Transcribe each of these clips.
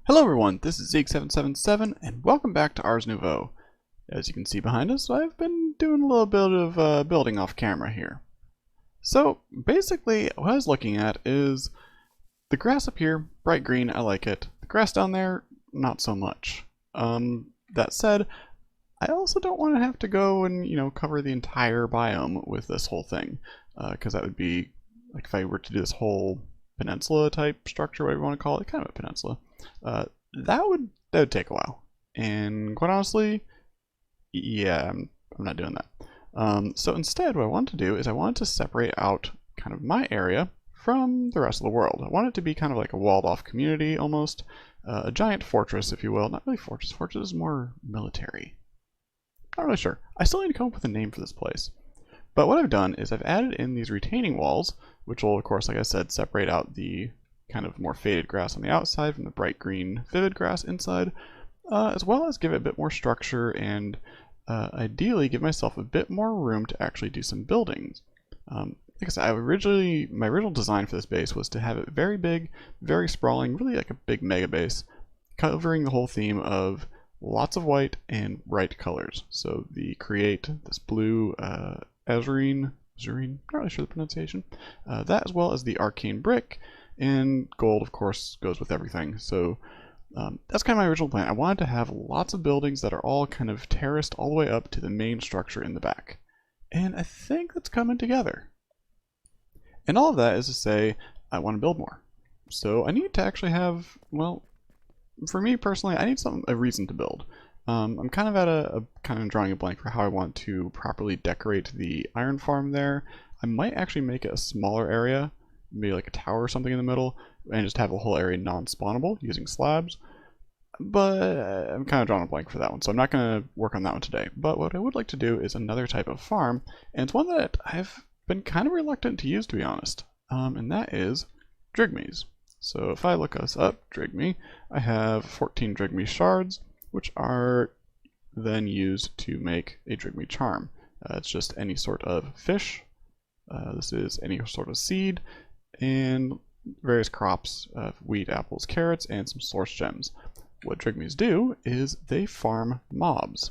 Hello everyone, this is Zeke777 and welcome back to Ars Nouveau. As you can see behind us, I've been doing a little bit of building off camera here. So basically what I was looking at is the grass up here, bright green, I like it. The grass down there, not so much. That said, I also don't want to have to go and, cover the entire biome with this whole thing. Because that would be, like if I were to do this whole peninsula type structure, whatever you want to call it, kind of a peninsula. That would take a while, and quite honestly, yeah, I'm not doing that. So instead, what I wanted to do is I wanted to separate out kind of my area from the rest of the world. I want it to be kind of like a walled-off community, almost a giant fortress, if you will. Not really fortress. Fortress is more military. Not really sure. I still need to come up with a name for this place. But what I've done is I've added in these retaining walls, which will, of course, like I said, separate out the kind of more faded grass on the outside from the bright green vivid grass inside, as well as give it a bit more structure and ideally give myself a bit more room to actually do some buildings. Like I said, my original design for this base was to have it very big, very sprawling, really like a big mega base, covering the whole theme of lots of white and bright colors. So create this blue azurine, not really sure the pronunciation, that as well as the arcane brick, and gold of course goes with everything. So that's kind of my original plan. I wanted to have lots of buildings that are all kind of terraced all the way up to the main structure in the back. And I think that's coming together. And all of that is to say, I want to build more. So I need to actually have, well, for me personally, I need a reason to build. I'm kind of at a kind of drawing a blank for how I want to properly decorate the iron farm there. I might actually make it a smaller area, maybe like a tower or something in the middle, and just have the whole area non-spawnable using slabs. But I'm kind of drawing a blank for that one, so I'm not going to work on that one today. But what I would like to do is another type of farm, and it's one that I've been kind of reluctant to use, to be honest, and that is Drygmies. So if I look us up, Drygmy, I have 14 Drygmy shards, which are then used to make a Drygmy charm. It's just any sort of fish, this is any sort of seed, and various crops of wheat, apples, carrots, and some source gems. What Drygmies do is they farm mobs.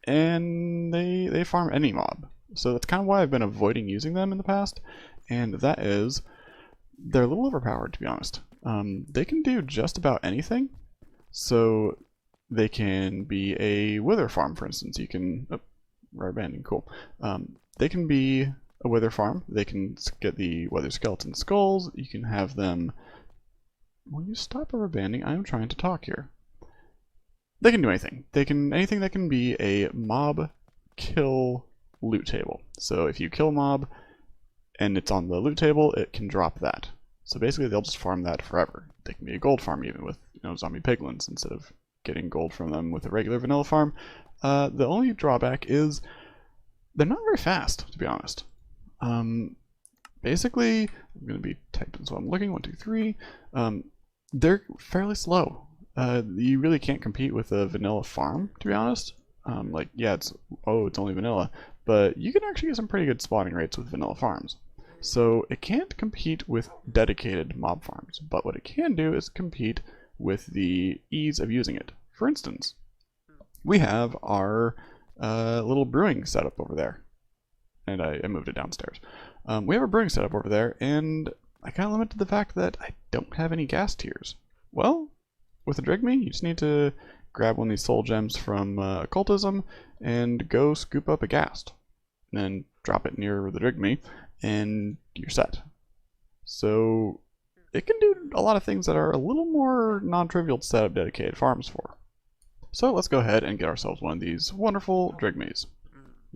And they farm any mob. So that's kind of why I've been avoiding using them in the past, and that is, they're a little overpowered, to be honest. They can do just about anything. So they can be a wither farm, for instance. You can, rare banding, cool. They can be a wither farm. They can get the wither skeleton skulls. You can have them. Will you stop rubber banding? I'm trying to talk here. They can do anything. Anything that can be a mob kill loot table. So if you kill a mob and it's on the loot table, it can drop that. So basically, they'll just farm that forever. They can be a gold farm even with zombie piglins instead of getting gold from them with a regular vanilla farm. The only drawback is they're not very fast, to be honest. Basically, I'm going to be typing, so I'm looking, 1, 2, 3. They're fairly slow. You really can't compete with a vanilla farm, to be honest. Like, yeah, it's only vanilla, but you can actually get some pretty good spawning rates with vanilla farms. So it can't compete with dedicated mob farms, but what it can do is compete with the ease of using it. For instance, we have our little brewing setup over there, and I moved it downstairs. We have a brewing setup over there, and I kind of limited the fact that I don't have any gas tiers. Well, with a Drygmy, you just need to grab one of these soul gems from occultism and go scoop up a ghast, and then drop it near the Drygmy, and you're set. So it can do a lot of things that are a little more non-trivial to set up dedicated farms for. So let's go ahead and get ourselves one of these wonderful Drygmies.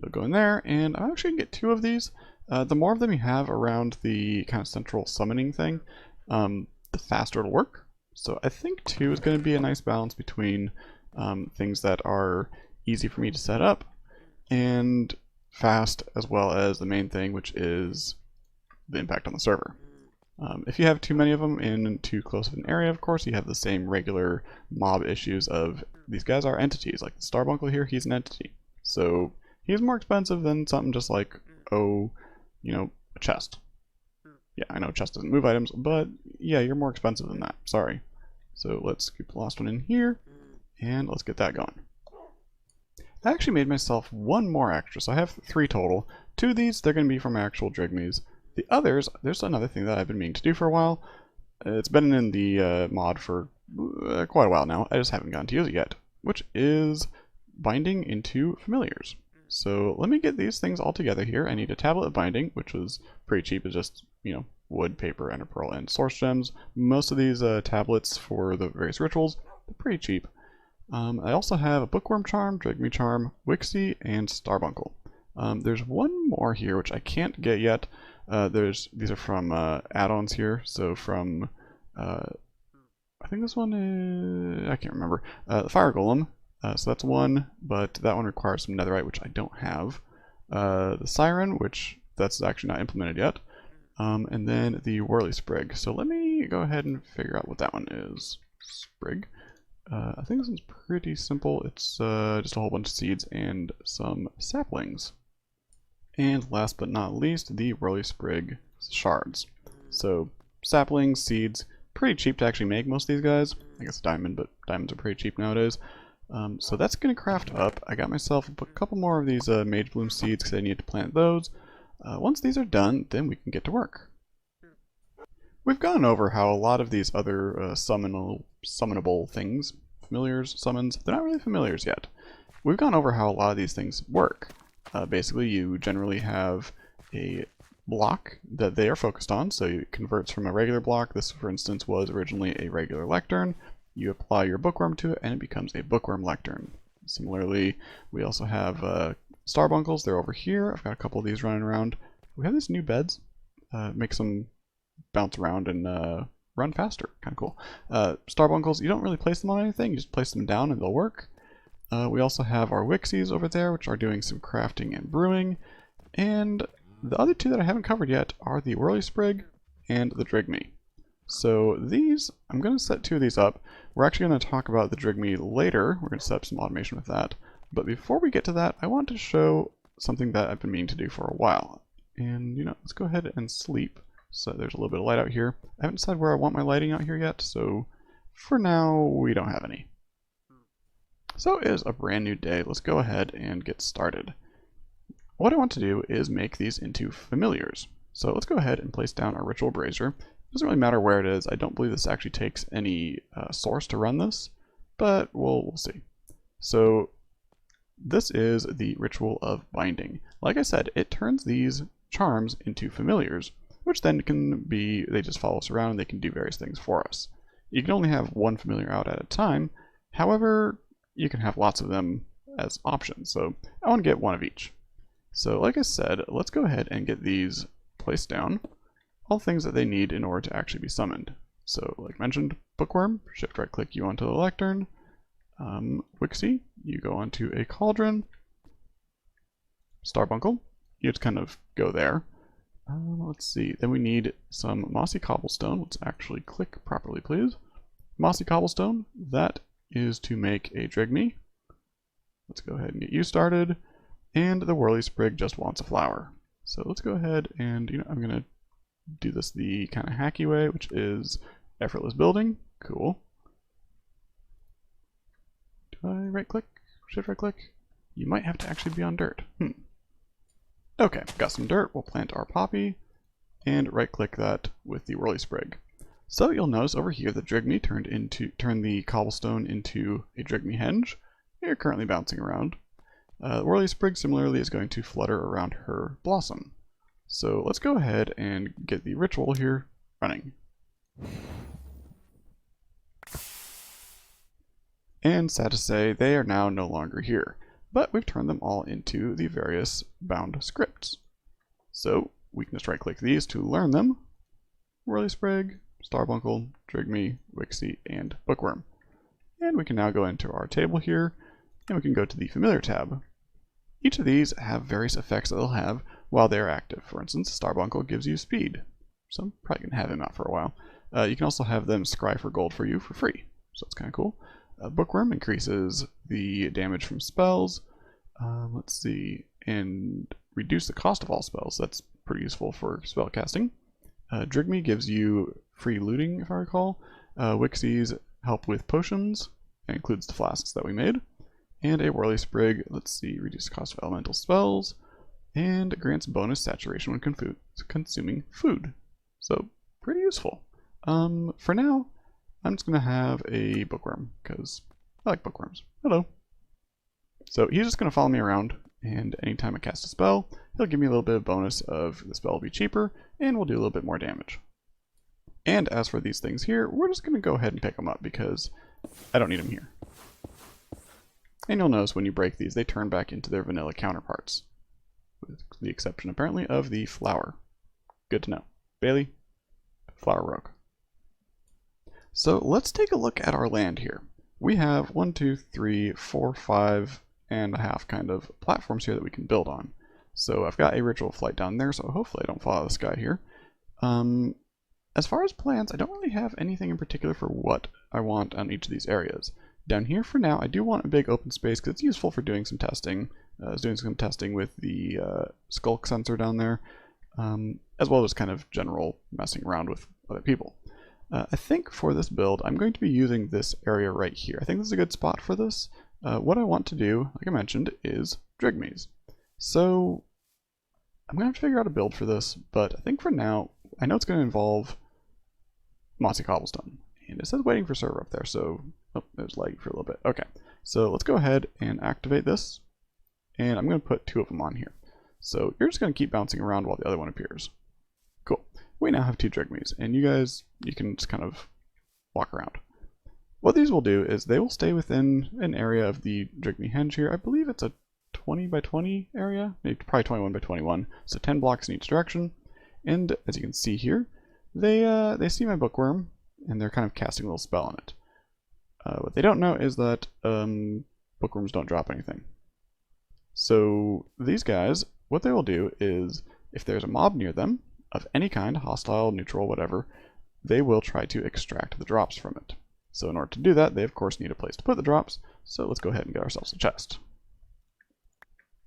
You'll go in there, and I'm actually going to get 2 of these. The more of them you have around the kind of central summoning thing, the faster it'll work. So I think 2 is going to be a nice balance between things that are easy for me to set up and fast, as well as the main thing, which is the impact on the server. If you have too many of them in too close of an area, of course, you have the same regular mob issues of these guys are entities. Like the Starbuncle here, he's an entity. So he's more expensive than something just like, a chest. Yeah, I know chest doesn't move items, but yeah, you're more expensive than that. Sorry. So let's scoop the last one in here, and let's get that going. I actually made myself one more extra, so I have 3 total. 2 of these, they're going to be from my actual Drygmies. The others, there's another thing that I've been meaning to do for a while. It's been in the mod for quite a while now. I just haven't gotten to use it yet, which is binding into familiars. So let me get these things all together here. I need a tablet of binding, which was pretty cheap. It's just, wood, paper, ender pearl, and source gems. Most of these tablets for the various rituals, they're pretty cheap. I also have a bookworm charm, Drygmy charm, Wixie, and Starbuncle. There's one more here which I can't get yet. These are from add-ons here. So from I think this one is, I can't remember. The Fire Golem. So that's one, but that one requires some netherite, which I don't have. The Siren, which that's actually not implemented yet. And then the Whirly Sprig. So let me go ahead and figure out what that one is. Sprig. I think this one's pretty simple. It's just a whole bunch of seeds and some saplings. And last but not least, the Whirly Sprig shards. So saplings, seeds, pretty cheap to actually make most of these guys. I guess diamond, but diamonds are pretty cheap nowadays. So that's going to craft up. I got myself a couple more of these Mage Bloom seeds because I need to plant those. Once these are done, then we can get to work. We've gone over how a lot of these other summonable things, familiars, summons, they're not really familiars yet. We've gone over how a lot of these things work. Basically, you generally have a block that they are focused on, so it converts from a regular block. This, for instance, was originally a regular lectern. You apply your bookworm to it, and it becomes a bookworm lectern. Similarly, we also have starbuncles. They're over here. I've got a couple of these running around. We have these new beds. Makes them bounce around and run faster. Kind of cool. Starbuncles, you don't really place them on anything. You just place them down and they'll work. We also have our Wixies over there, which are doing some crafting and brewing. And the other 2 that I haven't covered yet are the Whirly Sprig and the Drygmy. So these, I'm going to set 2 of these up. We're actually going to talk about the Drygmy later. We're going to set up some automation with that. But before we get to that, I want to show something that I've been meaning to do for a while. And, let's go ahead and sleep. So there's a little bit of light out here. I haven't decided where I want my lighting out here yet, so for now, we don't have any. So it is a brand new day. Let's go ahead and get started. What I want to do is make these into familiars. So let's go ahead and place down our ritual brazier. It doesn't really matter where it is. I don't believe this actually takes any source to run this, but we'll see. So this is the ritual of binding. Like I said, it turns these charms into familiars, which then can be, they just follow us around and they can do various things for us. You can only have one familiar out at a time. However, you can have lots of them as options. So I want to get one of each. So like I said, let's go ahead and get these placed down. All things that they need in order to actually be summoned. So like mentioned, bookworm, shift right click you onto the lectern. Wixie, you go onto a cauldron. Starbuncle, you just kind of go there. Let's see, then we need some mossy cobblestone. Let's actually click properly, please. Mossy cobblestone, that is to make a Drygmy. Let's go ahead and get you started. And the Whirly Sprig just wants a flower. So let's go ahead and, I'm going to do this the kind of hacky way, which is effortless building. Cool. Do I right click? Shift right click? You might have to actually be on dirt. Okay, got some dirt. We'll plant our poppy and right click that with the Whirly Sprig. So you'll notice over here the Drygmy turned the cobblestone into a Drygmy henge. You're currently bouncing around. The Whirly Sprig similarly is going to flutter around her blossom. So let's go ahead and get the ritual here running. And sad to say, they are now no longer here, but we've turned them all into the various bound scripts. So we can just right click these to learn them. Whirly Sprig, Starbuncle, Drygmy, Wixie, and Bookworm. And we can now go into our table here, and we can go to the Familiar tab. Each of these have various effects that they'll have while they're active. For instance, Starbuncle gives you speed, so I'm probably going to have him out for a while. You can also have them scry for gold for you for free, so that's kind of cool. Bookworm increases the damage from spells, let's see, and reduce the cost of all spells. That's pretty useful for spell casting. Drygmy gives you free looting, if I recall. Wixie's help with potions. It includes the flasks that we made. And a Whirly Sprig, let's see, reduce cost of elemental spells. And grants bonus saturation when consuming food. So, pretty useful. For now, I'm just going to have a bookworm, because I like bookworms. Hello. So he's just going to follow me around, and anytime I cast a spell, he'll give me a little bit of bonus of the spell will be cheaper, and we'll do a little bit more damage. And as for these things here, we're just going to go ahead and pick them up, because I don't need them here. And you'll notice when you break these, they turn back into their vanilla counterparts. With the exception, apparently, of the flower. Good to know. Bailey, flower rogue. So let's take a look at our land here. We have 1, 2, 3, 4, 5 and a half kind of platforms here that we can build on. So I've got a ritual flight down there, so hopefully I don't fall out of the sky here. As far as plans, I don't really have anything in particular for what I want on each of these areas. Down here for now, I do want a big open space because it's useful for doing some testing. I was doing some testing with the skulk sensor down there, as well as kind of general messing around with other people. I think for this build, I'm going to be using this area right here. I think this is a good spot for this. What I want to do, like I mentioned, is Drygmies. So I'm going to have to figure out a build for this, but I think for now, I know it's going to involve mossy cobblestone. And it says waiting for server up there, so oh, there's laggy for a little bit. Okay, so let's go ahead and activate this. And I'm going to put 2 of them on here. So you're just going to keep bouncing around while the other one appears. Cool. We now have 2 Drygmies, and you guys, you can just kind of walk around. What these will do is they will stay within an area of the Drygmy henge here. I believe it's a 20 by 20 area, maybe probably 21 by 21, so 10 blocks in each direction. And as you can see here, they see my bookworm, and they're kind of casting a little spell on it. What they don't know is that bookworms don't drop anything. So these guys, what they will do is, if there's a mob near them, of any kind, hostile, neutral, whatever, they will try to extract the drops from it. So in order to do that, they of course need a place to put the drops, so let's go ahead and get ourselves a chest.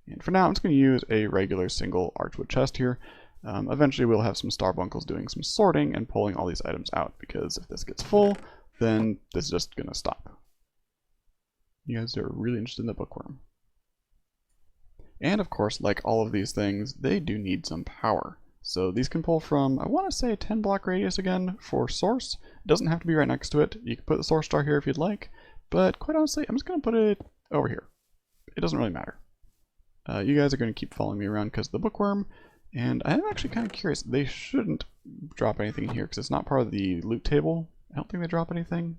And for now, I'm just going to use a regular single archwood chest here. Eventually we'll have some starbunkles doing some sorting and pulling all these items out, because if this gets full, then this is just going to stop. You guys are really interested in the bookworm. And of course, like all of these things, they do need some power. So these can pull from, I want to say, a 10 block radius again for source. It doesn't have to be right next to it. You can put the source star here if you'd like, but quite honestly, I'm just going to put it over here. It doesn't really matter. You guys are going to keep following me around because of the bookworm, and I am actually kind of curious. They shouldn't drop anything in here because it's not part of the loot table. I don't think they drop anything.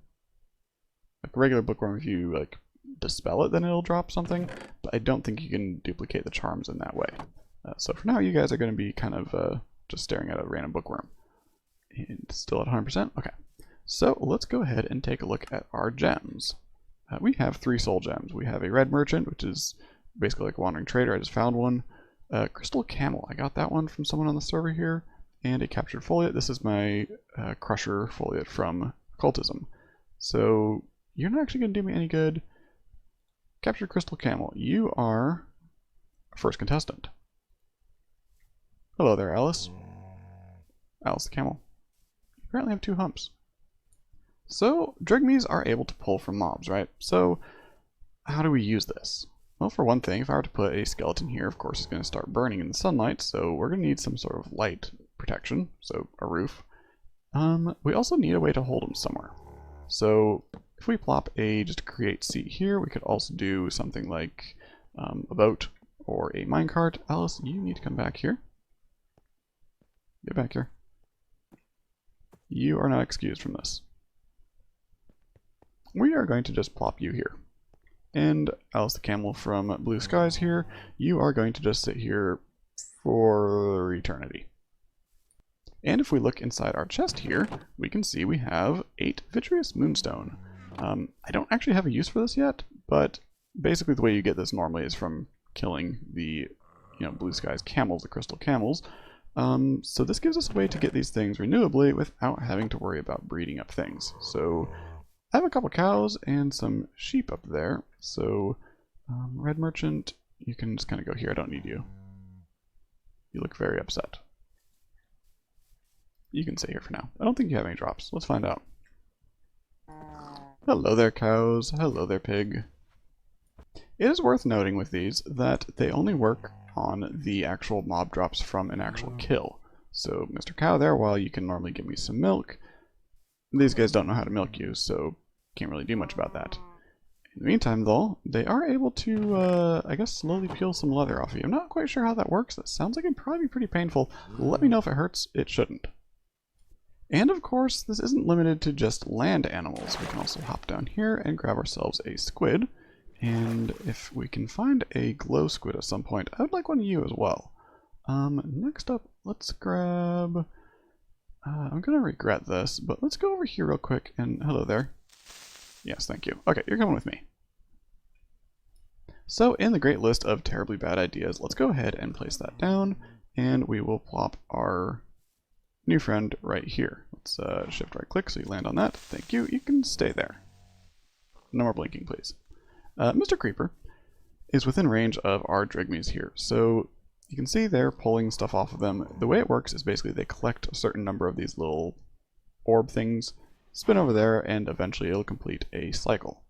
Like a regular bookworm, if you like dispel it, then it'll drop something, but I don't think you can duplicate the charms in that way. So for now, you guys are going to be kind of just staring at a random bookworm. And still at 100%? Okay. So let's go ahead and take a look at our gems. We have 3 soul gems. We have a red merchant, which is basically like a wandering trader. I just found one. Crystal camel. I got that one from someone on the server here. And a captured foliate. This is my crusher foliate from occultism. So you're not actually going to do me any good. Captured crystal camel. You are our first contestant. Hello there, Alice. Alice the camel. You apparently have 2 humps. So, Drygmies are able to pull from mobs, right? So, how do we use this? Well, for one thing, if I were to put a skeleton here, of course it's going to start burning in the sunlight, so we're going to need some sort of light protection, so a roof. We also need a way to hold them somewhere. So, if we plop just a create seat here, we could also do something like a boat or a minecart. Alice, you need to come back here. Get back here. You are not excused from this. We are going to just plop you here. And Alice the camel from Blue Skies here, you are going to just sit here for eternity. And if we look inside our chest here, we can see we have 8 vitreous moonstone. I don't actually have a use for this yet, but basically the way you get this normally is from killing the Blue Skies camels, the crystal camels. So this gives us a way to get these things renewably without having to worry about breeding up things. So I have a couple cows and some sheep up there. So red merchant, you can just kind of go here. I don't need you. You look very upset. You can stay here for now. I don't think you have any drops. Let's find out. Hello there, cows. Hello there, pig. It is worth noting with these that they only work on the actual mob drops from an actual kill. So, Mr. Cow there, while you can normally give me some milk, these guys don't know how to milk you, so can't really do much about that. In the meantime, though, they are able to, I guess, slowly peel some leather off of you. I'm not quite sure how that works. That sounds like it'd probably be pretty painful. Let me know if it hurts. It shouldn't. And of course, this isn't limited to just land animals. We can also hop down here and grab ourselves a squid. And if we can find a glow squid at some point, I would like one of you as well. Next up, let's grab... I'm going to regret this, but let's go over here real quick and... Hello there. Yes, thank you. Okay, you're coming with me. So in the great list of terribly bad ideas, let's go ahead and place that down, and we will plop our new friend right here. Let's shift right click so you land on that. Thank you. You can stay there. No more blinking, please. Mr. Creeper is within range of our Drygmies here. So you can see they're pulling stuff off of them. The way it works is basically they collect a certain number of these little orb things, spin over there, and eventually it'll complete a cycle.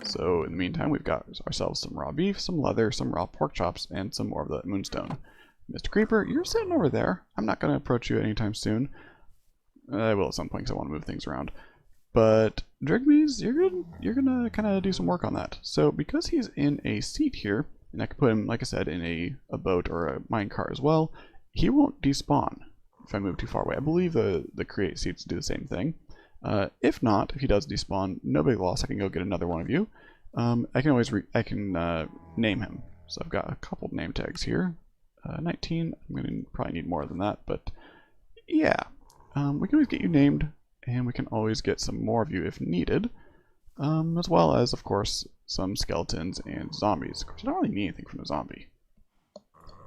So in the meantime, we've got ourselves some raw beef, some leather, some raw pork chops, and some more of that moonstone. Mr. Creeper, you're sitting over there. I'm not going to approach you anytime soon. I will at some point because I want to move things around. But Drygmies, you're gonna kind of do some work on that. So because he's in a seat here, and I can put him, like I said, in a boat or a minecart as well, he won't despawn if I move too far away. I believe the create seats do the same thing. If not, if he does despawn, no big loss. I can go get another one of you. I can always name him. So I've got a couple name tags here. 19. I'm gonna probably need more than that, but yeah, we can always get you named, and we can always get some more of you if needed, as well as, of course, some skeletons and zombies. Of course, I don't really need anything from a zombie.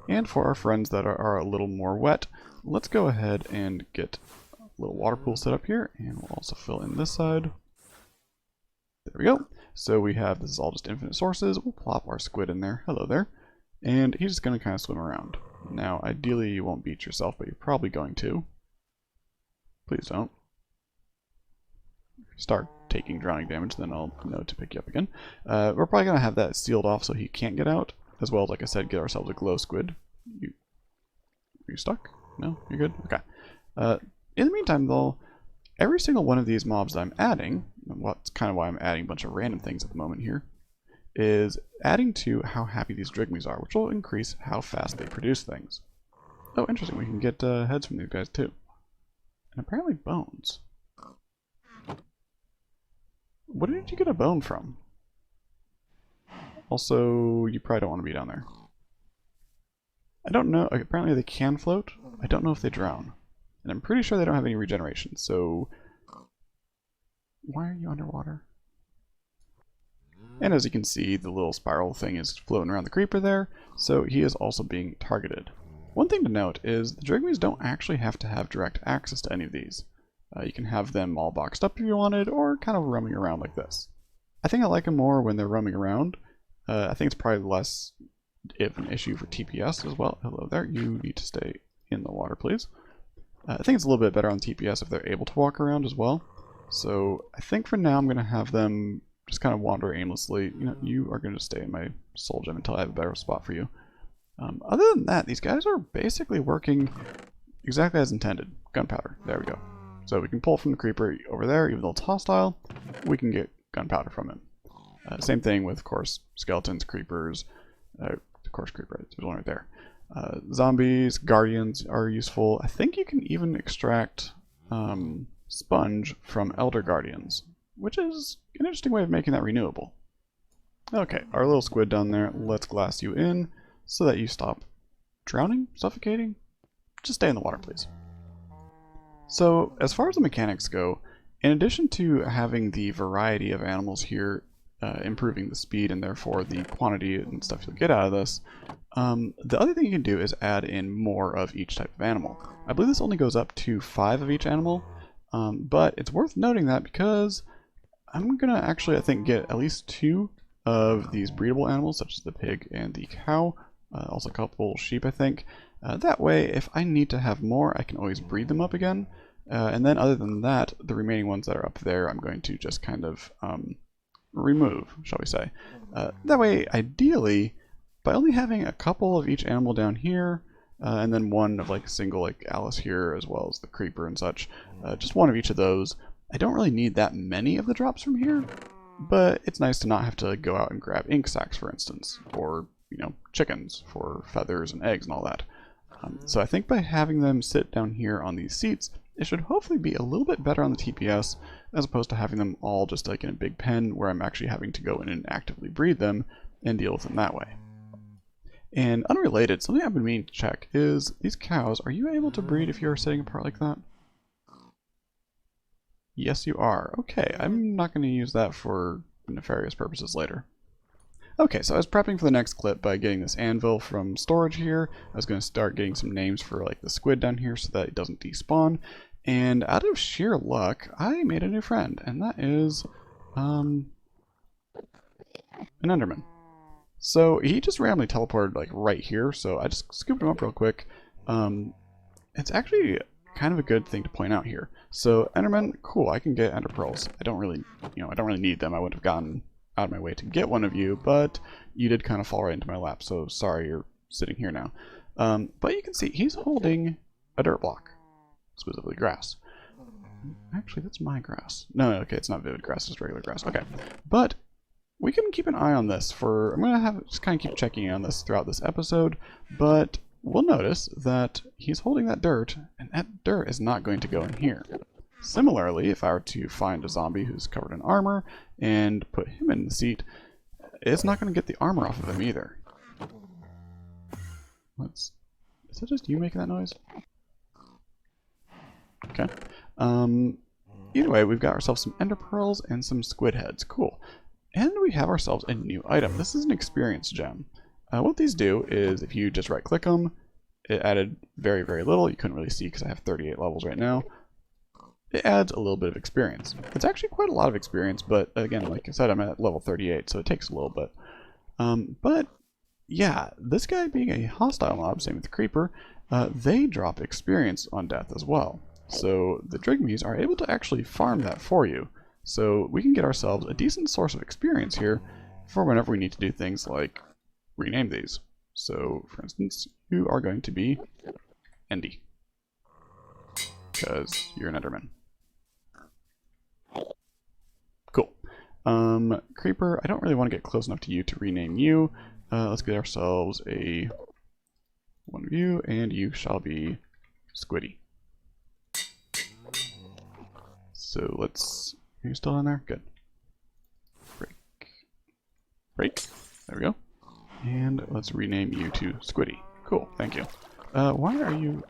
And for our friends that are a little more wet, let's go ahead and get a little water pool set up here, and we'll also fill in this side. There we go. So we have, this is all just infinite sources. We'll plop our squid in there. Hello there. And he's just going to kind of swim around. Now, ideally you won't beat yourself, but you're probably going to. Please don't. If you start taking drowning damage, then I'll know to pick you up again. We're probably going to have that sealed off so he can't get out, as well as, like I said, get ourselves a glow squid. Are you stuck? No? You're good? Okay. In the meantime, though, every single one of these mobs that I'm adding, and that's kind of why I'm adding a bunch of random things at the moment here, is adding to how happy these Drygmies are, which will increase how fast they produce things. Oh, interesting. We can get heads from these guys, too. And apparently bones. Where did you get a bone from? Also, you probably don't want to be down there. I don't know. Apparently they can float. I don't know if they drown. And I'm pretty sure they don't have any regeneration, so... Why are you underwater? And as you can see, the little spiral thing is floating around the creeper there, so he is also being targeted. One thing to note is the Drygmies don't actually have to have direct access to any of these. You can have them all boxed up if you wanted, or kind of roaming around like this. I think I like them more when they're roaming around. I think it's probably less of an issue for TPS as well. Hello there, you need to stay in the water, please. I think it's a little bit better on TPS if they're able to walk around as well. So I think for now I'm going to have them just kind of wander aimlessly. You know, you are going to stay in my soul gem until I have a better spot for you. Other than that, these guys are basically working exactly as intended. Gunpowder. There we go. So we can pull from the creeper over there, even though it's hostile, we can get gunpowder from him. Same thing with, of course, skeletons, creepers, of course creeper, there's one right there. Zombies, guardians are useful. I think you can even extract sponge from elder guardians, which is an interesting way of making that renewable. Okay, our little squid down there, let's glass you in so that you stop drowning, suffocating. Just stay in the water, please. So, as far as the mechanics go, in addition to having the variety of animals here, improving the speed and therefore the quantity and stuff you'll get out of this, the other thing you can do is add in more of each type of animal. I believe this only goes up to 5 of each animal, but it's worth noting that because I'm going to actually, I think, get at least 2 of these breedable animals, such as the pig and the cow, also a couple sheep, I think. That way, if I need to have more, I can always breed them up again. And then other than that, the remaining ones that are up there, I'm going to just kind of remove, shall we say. That way, ideally, by only having a couple of each animal down here, and then one of like single like Alice here, as well as the creeper and such, just one of each of those. I don't really need that many of the drops from here, but it's nice to not have to go out and grab ink sacs, for instance, or, you know, chickens for feathers and eggs and all that. So I think by having them sit down here on these seats, it should hopefully be a little bit better on the TPS, as opposed to having them all just like in a big pen where I'm actually having to go in and actively breed them and deal with them that way. And unrelated, something I've been meaning to check is these cows, are you able to breed if you're sitting apart like that? Yes, you are. Okay, I'm not going to use that for nefarious purposes later. Okay, so I was prepping for the next clip by getting this anvil from storage here. I was going to start getting some names for like the squid down here so that it doesn't despawn. And out of sheer luck, I made a new friend, and that is an Enderman. So he just randomly teleported like right here, so I just scooped him up real quick. It's actually kind of a good thing to point out here. So Enderman, cool, I can get Ender Pearls. I don't really need them. I would have gotten out of my way to get one of you, but you did kind of fall right into my lap, so sorry you're sitting here now. But you can see he's holding a dirt block, specifically grass. Actually, that's my grass. No, okay, it's not vivid grass, it's regular grass. Okay, but we can keep an eye on this for, I'm going to have just kind of keep checking on this throughout this episode, but we'll notice that he's holding that dirt, and that dirt is not going to go in here. Similarly, if I were to find a zombie who's covered in armor and put him in the seat, it's not going to get the armor off of him either. Is that just you making that noise? Okay. Either way, we've got ourselves some ender pearls and some squid heads. Cool. And we have ourselves a new item. This is an experience gem. What these do is if you just right click them, it added very, very little. You couldn't really see because I have 38 levels right now. It adds a little bit of experience. It's actually quite a lot of experience, but again, like I said, I'm at level 38, so it takes a little bit. But yeah, this guy being a hostile mob, same with the creeper, they drop experience on death as well. So the Drygmies are able to actually farm that for you. So we can get ourselves a decent source of experience here for whenever we need to do things like rename these. So, for instance, you are going to be Endy, because you're an Enderman. Cool. Creeper, I don't really want to get close enough to you to rename you. Let's get ourselves a one of you, and you shall be Squiddy. So let's... Are you still in there? Good. Break. There we go. And let's rename you to Squiddy. Cool, thank you. Why are you...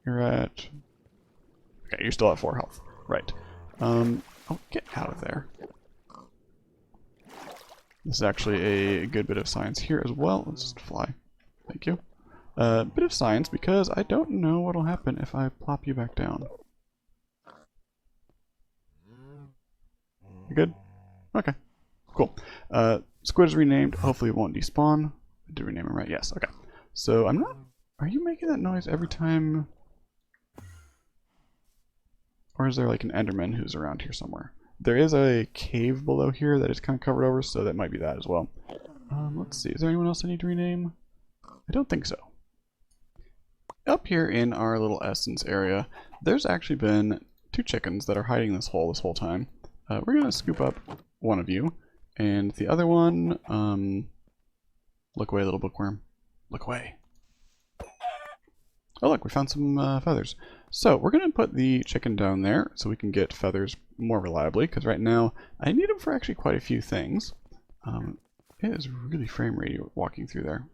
You're at... Okay, you're still at 4 health. Right. Oh, get out of there. This is actually a good bit of science here as well. Let's just fly. Thank you. Bit of science, because I don't know what'll happen if I plop you back down. You good? Okay. Cool. Squid is renamed. Hopefully it won't despawn. I did rename him right? Yes. Okay. So I'm not... Are you making that noise every time? Or is there like an Enderman who's around here somewhere? There is a cave below here that is kind of covered over, so that might be that as well. Let's see. Is there anyone else I need to rename? I don't think so. Up here in our little essence area, there's actually been 2 chickens that are hiding in this hole this whole time. We're going to scoop up one of you, and the other one, look away, little bookworm. Look away. Oh look, we found some feathers. So we're going to put the chicken down there so we can get feathers more reliably, because right now I need them for actually quite a few things. It is really frame rate walking through there.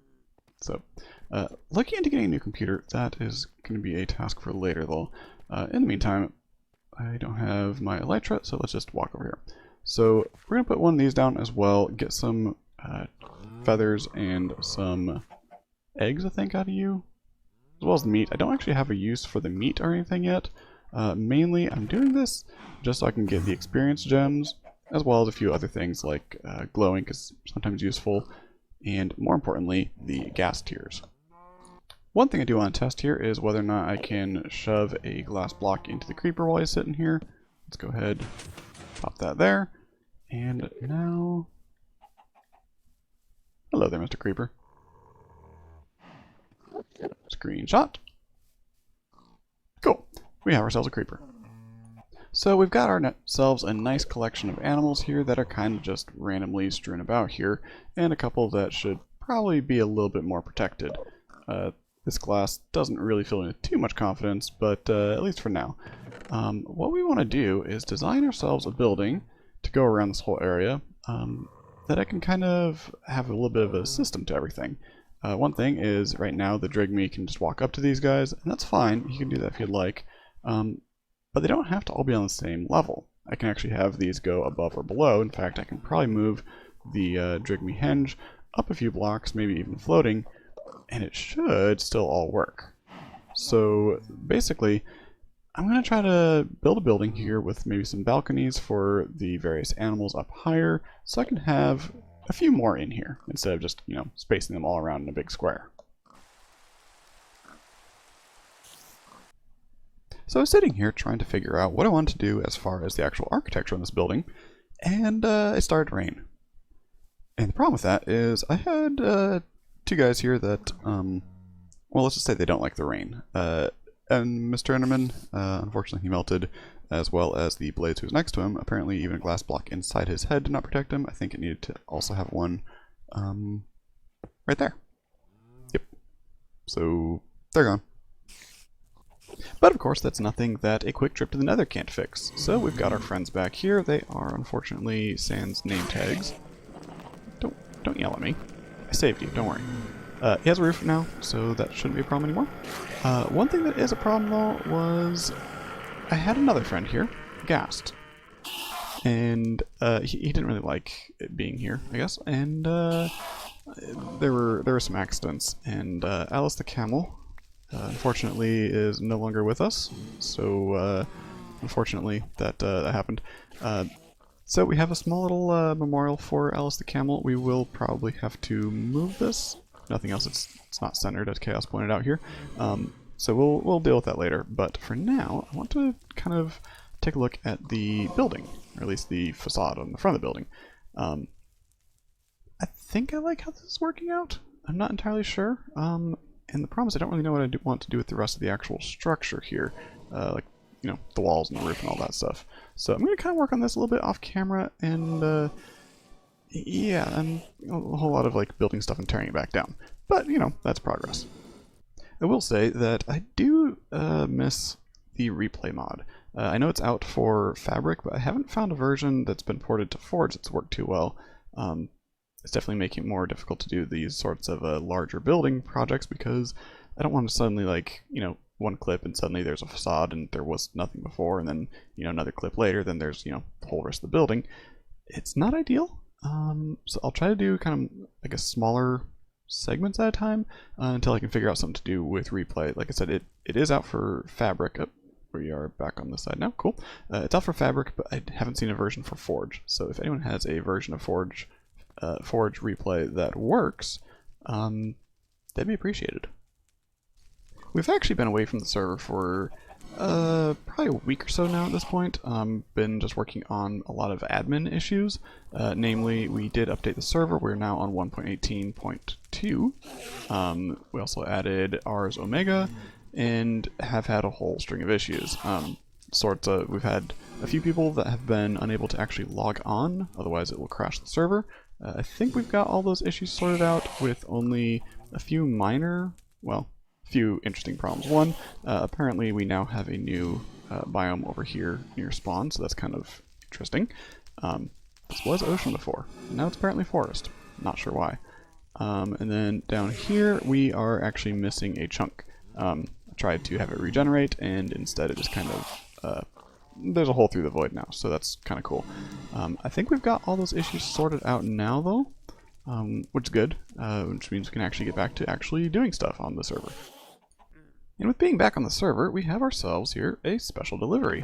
So looking into getting a new computer, that is going to be a task for later though. In the meantime, I don't have my elytra, so let's just walk over here. So we're going to put one of these down as well, get some feathers and some eggs, I think, out of you, as well as the meat. I don't actually have a use for the meat or anything yet. Mainly, I'm doing this just so I can get the experience gems, as well as a few other things like glowing is sometimes useful, and more importantly, the gas tiers. One thing I do want to test here is whether or not I can shove a glass block into the creeper while he's sitting here. Let's go ahead, pop that there. And now... Hello there, Mr. Creeper. Screenshot. Cool. We have ourselves a creeper. So we've got ourselves a nice collection of animals here that are kind of just randomly strewn about here, and a couple that should probably be a little bit more protected. This glass doesn't really fill in with too much confidence, but at least for now. What we want to do is design ourselves a building to go around this whole area that I can kind of have a little bit of a system to everything. One thing is, right now, the Drygmy can just walk up to these guys, and that's fine. You can do that if you'd like. But they don't have to all be on the same level. I can actually have these go above or below. In fact, I can probably move the Drygmy henge up a few blocks, maybe even floating, and it should still all work. So basically, I'm going to try to build a building here with maybe some balconies for the various animals up higher, so I can have a few more in here, instead of just, you know, spacing them all around in a big square. So I was sitting here trying to figure out what I wanted to do as far as the actual architecture on this building, and it started to rain. And the problem with that is I had two guys here that, well, let's just say they don't like the rain. And Mr. Eneman, unfortunately he melted, as well as the blades who was next to him. Apparently even a glass block inside his head did not protect him. I think it needed to also have one right there. Yep. So they're gone. But of course that's nothing that a quick trip to the Nether can't fix. So we've got our friends back here. They are unfortunately sans name tags. Don't yell at me. I saved you, don't worry. He has a roof now, so that shouldn't be a problem anymore. One thing that is a problem though was I had another friend here, Gast, and he didn't really like it being here, I guess. And there were some accidents, and Alice the camel, unfortunately, is no longer with us. So unfortunately, that happened. So we have a small little memorial for Alice the camel. We will probably have to move this. Nothing else. It's not centered, as Chaos pointed out here. So we'll deal with that later. But for now, I want to kind of take a look at the building, or at least the facade on the front of the building. I think I like how this is working out. I'm not entirely sure. And the problem is I don't really know what I want to do with the rest of the actual structure here, like, you know, the walls and the roof and all that stuff. So I'm going to kind of work on this a little bit off camera, and yeah, and a whole lot of like building stuff and tearing it back down. But, you know, that's progress. I will say that I do miss the replay mod. I know it's out for Fabric, but I haven't found a version that's been ported to Forge that's worked too well. It's definitely making it more difficult to do these sorts of larger building projects, because I don't want to suddenly, like, you know, one clip and suddenly there's a facade and there was nothing before, and then, you know, another clip later, then there's, you know, the whole rest of the building. It's not ideal. So I'll try to do kind of, I guess, smaller segments at a time until I can figure out something to do with replay. Like I said, it is out for Fabric. Oh, we are back on this side now. Cool. It's out for Fabric, but I haven't seen a version for Forge. So if anyone has a version of Forge replay that works, that'd be appreciated. We've actually been away from the server for probably a week or so now at this point. Been just working on a lot of admin issues. Namely, we did update the server. We're now on 1.18.2. We also added Ars Omega and have had a whole string of issues. We've had a few people that have been unable to actually log on, otherwise it will crash the server. I think we've got all those issues sorted out with only a few minor, well, few interesting problems. One, apparently we now have a new biome over here near spawn, so that's kind of interesting. This was ocean before, and now it's apparently forest. Not sure why. And then down here we are actually missing a chunk. I tried to have it regenerate, and instead it just kind of there's a hole through the void now, so that's kind of cool. I think we've got all those issues sorted out now, though, which is good, which means we can actually get back to actually doing stuff on the server. And with being back on the server, we have ourselves here a special delivery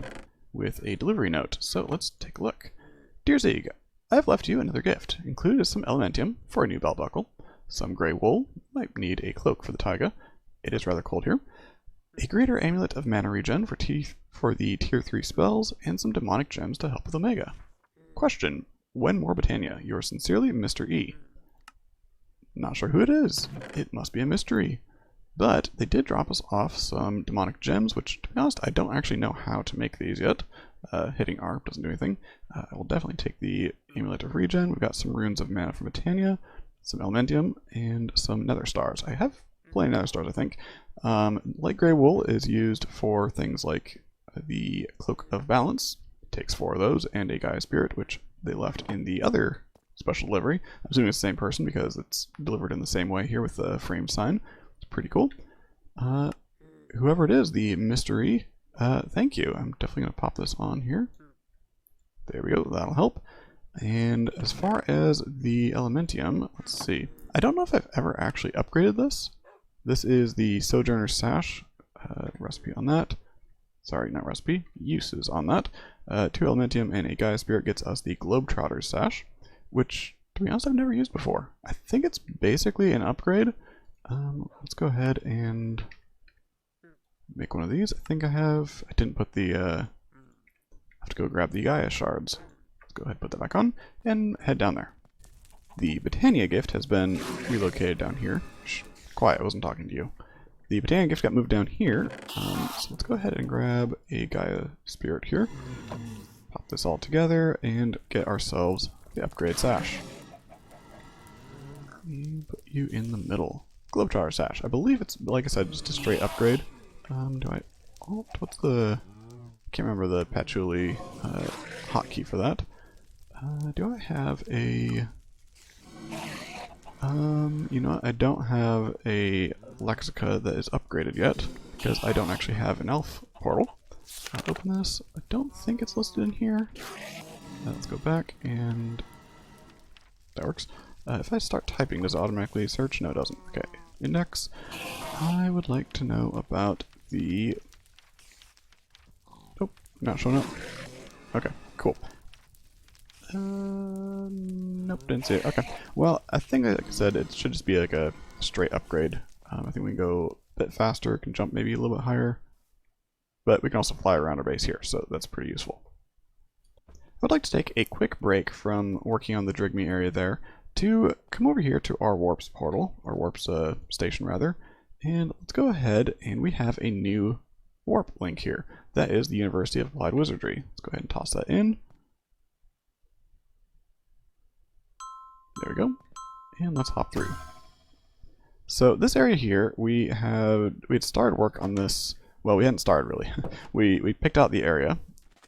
with a delivery note. So let's take a look. Dear Zig, I have left you another gift. Included is some elementium for a new belt buckle, some gray wool, might need a cloak for the taiga, It is rather cold here. A greater amulet of mana regen for the tier 3 spells, and some demonic gems to help with Omega. Question: when more Britannia? Yours sincerely, Mr. E. Not sure who it is. It must be a mystery. But they did drop us off some demonic gems, which, to be honest, I don't actually know how to make these yet. Hitting R doesn't do anything. I will definitely take the amulet of regen. We've got some runes of mana from Britannia, some elementium, and some nether stars. I have plenty of nether stars, I think. Light gray wool is used for things like the cloak of balance. It takes 4 of those, and a Gaia spirit, which they left in the other special delivery. I'm assuming it's the same person because it's delivered in the same way here with the frame sign. It's pretty cool. Whoever it is, the mystery, thank you. I'm definitely going to pop this on here. There we go, that'll help. And as far as the elementium, let's see. I don't know if I've ever actually upgraded this. This is the Sojourner's Sash. Recipe on that. Sorry, not recipe. Uses on that. 2 elementium and a Gaia Spirit gets us the Globetrotter's Sash, which, to be honest, I've never used before. I think it's basically an upgrade. Let's go ahead and make one of these. I think I have. I didn't put the. I have to go grab the Gaia shards. Let's go ahead and put that back on and head down there. The Britannia gift has been relocated down here. Shh, quiet, I wasn't talking to you. The Britannia gift got moved down here. So let's go ahead and grab a Gaia spirit here. Pop this all together and get ourselves the upgrade sash. And put you in the middle. Globetrotter sash. I believe it's, like I said, just a straight upgrade. What's the... I can't remember the patchouli hotkey for that. Do I have a... you know what? I don't have a Lexica that is upgraded yet, because I don't actually have an elf portal. I'll open this. I don't think it's listed in here. Let's go back and... that works. If I start typing, does it automatically search? No, it doesn't. Okay. Index. I would like to know about the... oh, not showing up. Okay, cool. Nope, didn't see it. Okay. Well, I think, like I said, it should just be like a straight upgrade. I think we can go a bit faster, can jump maybe a little bit higher. But we can also fly around our base here, so that's pretty useful. I would like to take a quick break from working on the Drygmy area there to come over here to our warps portal, or warps station rather, and let's go ahead and we have a new warp link here. That is the University of Applied Wizardry. Let's go ahead and toss that in. There we go. And let's hop through. So this area here, we had started work on this. Well, we hadn't started really. we picked out the area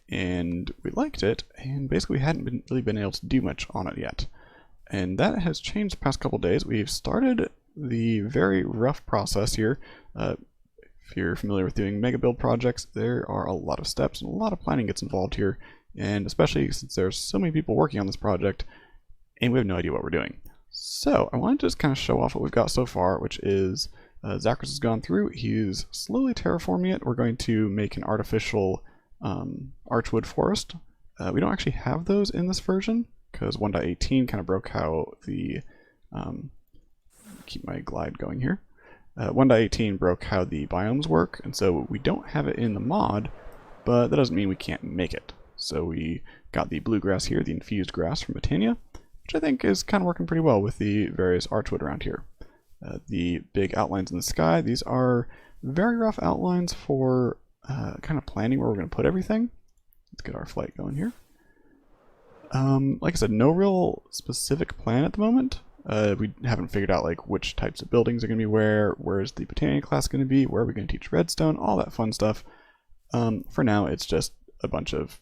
and we liked it, and basically we hadn't really been able to do much on it yet. And that has changed the past couple days. We've started the very rough process here. If you're familiar with doing mega build projects, there are a lot of steps and a lot of planning gets involved here, and especially since there's so many people working on this project and we have no idea what we're doing. So I wanted to just kind of show off what we've got so far, which is Zachris has gone through. He's slowly terraforming it. We're going to make an artificial archwood forest. We don't actually have those in this version because 1.18 kind of broke how the keep my glide going here. 1.18 broke how the biomes work, and so we don't have it in the mod, but that doesn't mean we can't make it. So we got the bluegrass here, the infused grass from Britannia, which I think is kind of working pretty well with the various archwood around here. The big outlines in the sky, these are very rough outlines for kind of planning where we're going to put everything. Let's get our flight going here. Like I said, no real specific plan at the moment. We haven't figured out like which types of buildings are going to be where's the Britannia class going to be, where are we going to teach redstone, all that fun stuff. For now, it's just a bunch of,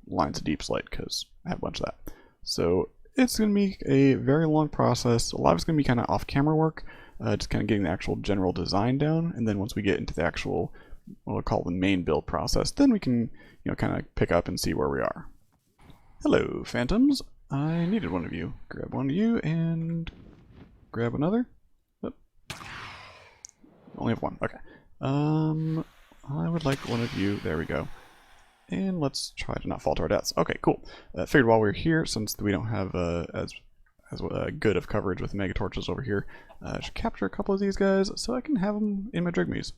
lines of deep slate because I have a bunch of that. So it's going to be a very long process. A lot of it's going to be kind of off-camera work, just kind of getting the actual general design down, and then once we get into the actual, what we'll call the main build process, then we can, kind of pick up and see where we are. Hello, Phantoms. I needed one of you. Grab one of you and grab another. Oh. Only have one. Okay. I would like one of you. There we go. And let's try to not fall to our deaths. Okay, cool. Figured while we're here, since we don't have as as good of coverage with mega torches over here. I should capture a couple of these guys so I can have them in my Drygmies.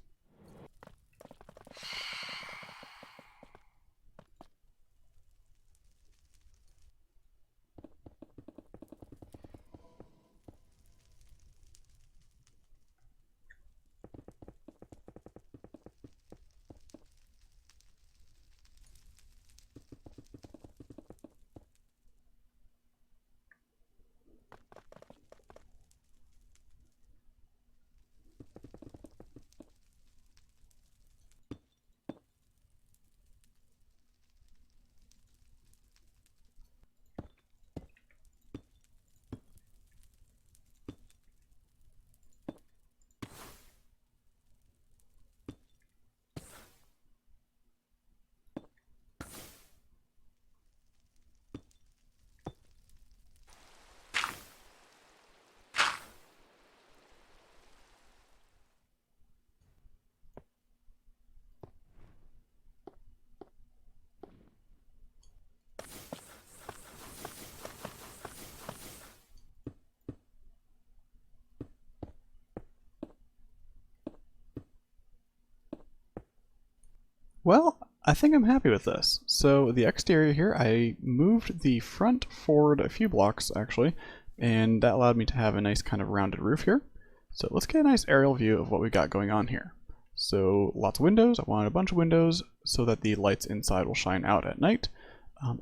Well, I think I'm happy with this. So the exterior here, I moved the front forward a few blocks actually, and that allowed me to have a nice kind of rounded roof here. So let's get a nice aerial view of what we got going on here. So lots of windows. I wanted a bunch of windows so that the lights inside will shine out at night.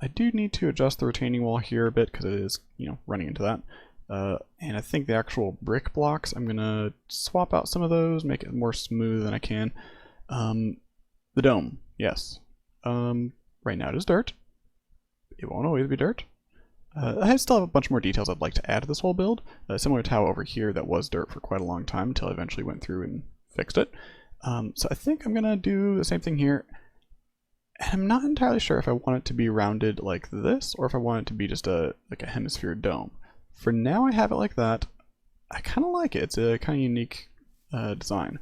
I do need to adjust the retaining wall here a bit because it is, running into that. And I think the actual brick blocks, I'm gonna swap out some of those, make it more smooth than I can. The dome, yes. Right now it is dirt. It won't always be dirt. I still have a bunch more details I'd like to add to this whole build, similar to how over here that was dirt for quite a long time until I eventually went through and fixed it. So I think I'm gonna do the same thing here. And I'm not entirely sure if I want it to be rounded like this or if I want it to be just like a hemisphere dome. For now I have it like that. I kind of like it. It's a kind of unique design.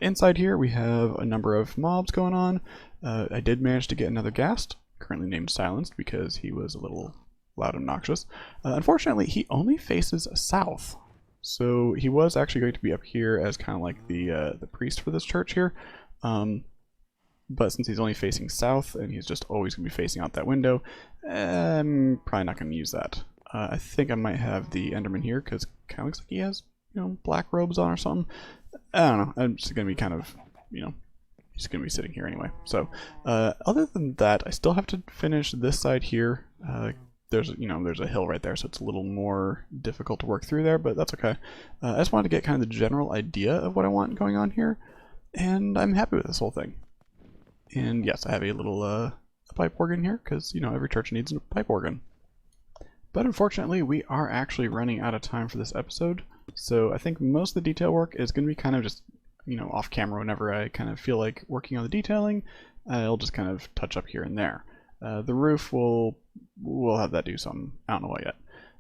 Inside here we have a number of mobs going on. I did manage to get another ghast, currently named Silenced because he was a little loud and obnoxious. Unfortunately, he only faces south. So he was actually going to be up here as kind of like the priest for this church here. But since he's only facing south and he's just always going to be facing out that window, I'm probably not going to use that. I think I might have the Enderman here because it kind of looks like he has, black robes on or something. I don't know. I'm just going to be kind of, he's going to be sitting here anyway. So, other than that, I still have to finish this side here. There's a hill right there, so it's a little more difficult to work through there, but that's okay. I just wanted to get kind of the general idea of what I want going on here, and I'm happy with this whole thing. And yes, I have a little a pipe organ here, because, every church needs a pipe organ. But unfortunately, we are actually running out of time for this episode, so I think most of the detail work is going to be kind of just, off camera whenever I kind of feel like working on the detailing. I'll just kind of touch up here and there. The roof, we'll have that do something. I don't know what yet.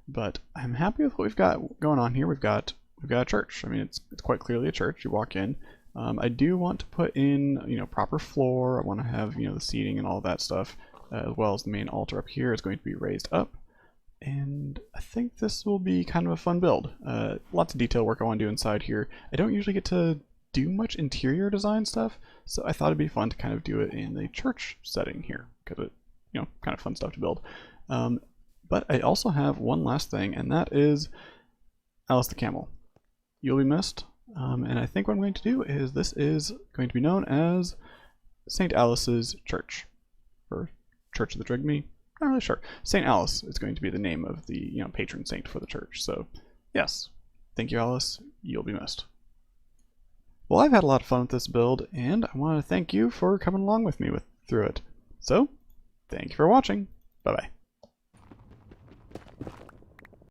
But I'm happy with what we've got going on here. We've got a church. I mean, it's quite clearly a church. You walk in. I do want to put in, proper floor. I want to have, the seating and all that stuff, as well as the main altar up here is going to be raised up. And I think this will be kind of a fun build. Lots of detail work I want to do inside here. I don't usually get to do much interior design stuff, so I thought it'd be fun to kind of do it in the church setting here, because it, kind of fun stuff to build. But I also have one last thing, and that is Alice the Camel. You'll be missed. And I think what I'm going to do is this is going to be known as St. Alice's Church, or Church of the Drygmy. Not really sure. St. Alice is going to be the name of the patron saint for the church. So yes, thank you, Alice. You'll be missed. Well, I've had a lot of fun with this build, and I want to thank you for coming along with me through it. So thank you for watching. Bye bye.